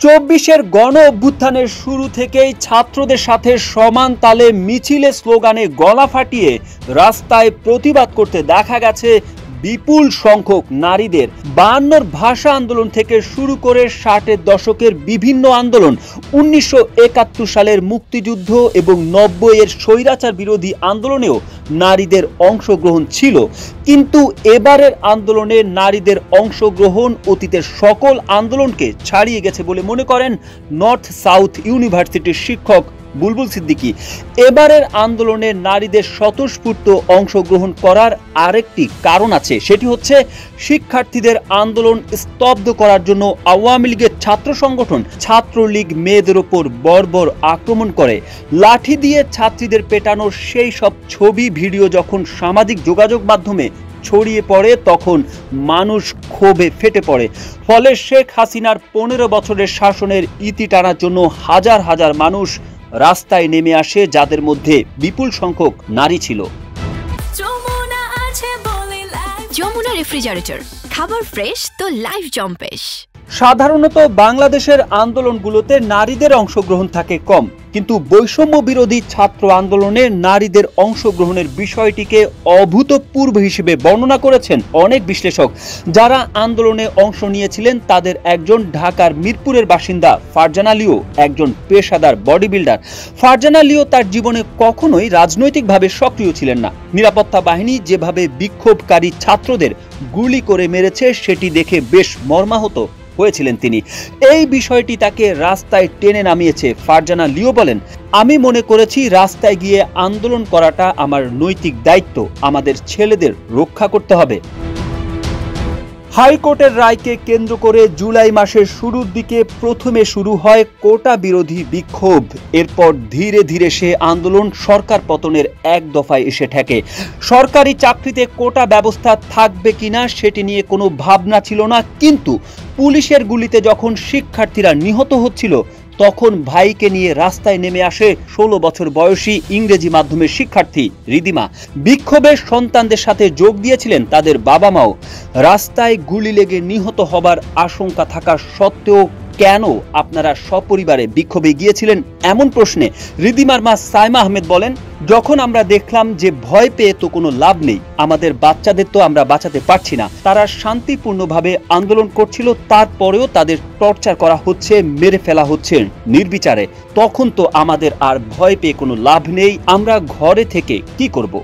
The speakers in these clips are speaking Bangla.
চব্বিশের গণ অভ্যুত্থানের শুরু থেকেই ছাত্রদের সাথে সমান তালে মিছিলে স্লোগানে গলা ফাটিয়ে রাস্তায় প্রতিবাদ করতে দেখা গেছে বিপুল সংখ্যক নারীদের। 52 ভাষা আন্দোলন থেকে শুরু করে 60-এর দশকের বিভিন্ন আন্দোলন, 1971 সালের মুক্তিযুদ্ধ এবং 90-এর স্বৈরাচার বিরোধী আন্দোলনেও নারীদের অংশগ্রহণ ছিল। কিন্তু এবারের আন্দোলনে নারীদের অংশগ্রহণ অতীতের সকল আন্দোলনকে ছাড়িয়ে গেছে বলে মনে করেন নর্থ সাউথ ইউনিভার্সিটির শিক্ষক বুলবুল সিদ্দিকী। এবারের আন্দোলনে নারীদের স্বতঃস্ফূর্ত অংশগ্রহণ করার আরেকটি কারণ আছে, সেটি হচ্ছে শিক্ষার্থীদের আন্দোলন স্তব্ধ করার জন্য আওয়ামী লীগের ছাত্র সংগঠন ছাত্রলীগ মেয়েদের ওপর বর্বর আক্রমণ করে। লাঠি দিয়ে ছাত্রীদের পেটানোর সেই সব ছবি ভিডিও যখন সামাজিক যোগাযোগ মাধ্যমে ছড়িয়ে পড়ে তখন মানুষ ক্ষোভে ফেটে পড়ে। ফলে শেখ হাসিনার 15 বছরের শাসনের ইতি টানার জন্য হাজার হাজার মানুষ রাস্তায় নেমে আসে, যাদের মধ্যে বিপুল সংখ্যক নারী ছিল। যমুনা রেফ্রিজারেটর, খাবার ফ্রেশ তো লাইফ জম্পেশ। সাধারণত বাংলাদেশের আন্দোলনগুলোতে নারীদের অংশগ্রহণ থাকে কম, কিন্তু বৈষম্য বিরোধী ছাত্র আন্দোলনে নারীদের অংশগ্রহণের বিষয়টিকে অভূতপূর্ব হিসেবে বর্ণনা করেছেন অনেক বিশ্লেষক। যারা আন্দোলনে অংশ নিয়েছিলেন তাদের একজন ঢাকার মিরপুরের বাসিন্দা ফারজানা লিও, একজন পেশাদার বডি বিল্ডার। ফারজানা লিও তার জীবনে কখনোই রাজনৈতিকভাবে সক্রিয় ছিলেন না। নিরাপত্তা বাহিনী যেভাবে বিক্ষোভকারী ছাত্রদের গুলি করে মেরেছে সেটি দেখে বেশ মর্মাহত হয়েছিলেন তিনি। এই বিষয়টি তাকে রাস্তায় টেনে নামিয়েছে। ফারজানা লিও বলেন, আমি মনে করেছি রাস্তায় গিয়ে আন্দোলন করাটা আমার নৈতিক দায়িত্ব, আমাদের ছেলেদের রক্ষা করতে হবে। হাইকোর্টের রায়কে কেন্দ্র করে জুলাই মাসের শুরুর দিকে প্রথমে শুরু হয় কোটা বিরোধী বিক্ষোভ। এরপর ধীরে ধীরে সে আন্দোলন সরকার পতনের এক দফায় এসে ঠেকে। সরকারি চাকরিতে কোটা ব্যবস্থা থাকবে কিনা সেটি নিয়ে কোনো ভাবনা ছিল না, কিন্তু পুলিশের গুলিতে যখন শিক্ষার্থীরা নিহত হচ্ছিল তখন ভাইকে নিয়ে রাস্তায় নেমে আসে 16 বছর বয়সী ইংরেজি মাধ্যমের শিক্ষার্থী রিদিমা। বিক্ষোভের সন্তানদের সাথে যোগ দিয়েছিলেন তাদের বাবা মাও। রাস্তায় গুলি লেগে নিহত হবার আশঙ্কা থাকা সত্ত্বেও কেন আপনারা সপরিবারে বিক্ষোভে গিয়েছিলেন, এমন প্রশ্নে রিদিমার মা সাইমা আহমেদ বলেন, যখন আমরা দেখলাম যে ভয় পেয়ে তো কোনো লাভ নেই, আমাদের বাচ্চাদের তো আমরা বাঁচাতে পারছি না, তারা শান্তিপূর্ণভাবে আন্দোলন করছিল, তারপরেও তাদের টর্চার করা হচ্ছে, মেরে ফেলা হচ্ছে নির্বিচারে, তখন তো আমাদের আর ভয় পেয়ে কোনো লাভ নেই, আমরা ঘরে থেকে কি করব।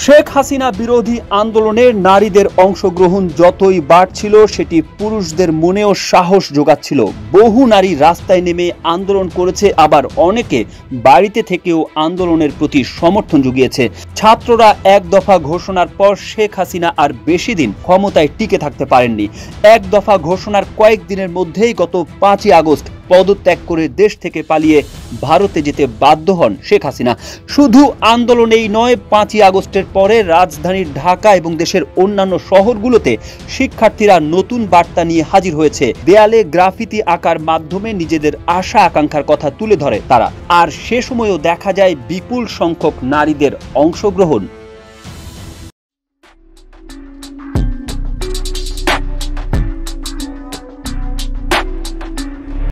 শেখ হাসিনা বিরোধী আন্দোলনে নারীদের অংশগ্রহণ যতই বাড়ছিল সেটি পুরুষদের মনেও সাহস যোগাচ্ছিল। বহু নারী রাস্তায় নেমে আন্দোলন করেছে, আবার অনেকে বাড়িতে থেকেও আন্দোলনের প্রতি সমর্থন জুগিয়েছে। ছাত্ররা এক দফা ঘোষণার পর শেখ হাসিনা আর বেশি দিন ক্ষমতায় টিকে থাকতে পারেননি। এক দফা ঘোষণার কয়েকদিনের মধ্যেই গত 5ই আগস্ট পদত্যাগ করে দেশ থেকে পালিয়ে ভারতে যেতে বাধ্য হন শেখ হাসিনা। শুধু আন্দোলনেই নয়, 5ই আগস্টের পরে রাজধানী ঢাকা এবং দেশের অন্যান্য শহরগুলোতে শিক্ষার্থীরা নতুন বার্তা নিয়ে হাজির হয়েছে। দেয়ালে গ্রাফিতি আঁকার মাধ্যমে নিজেদের আশা আকাঙ্ক্ষার কথা তুলে ধরে তারা। আর সে সময়ও দেখা যায় বিপুল সংখ্যক নারীদের অংশগ্রহণ।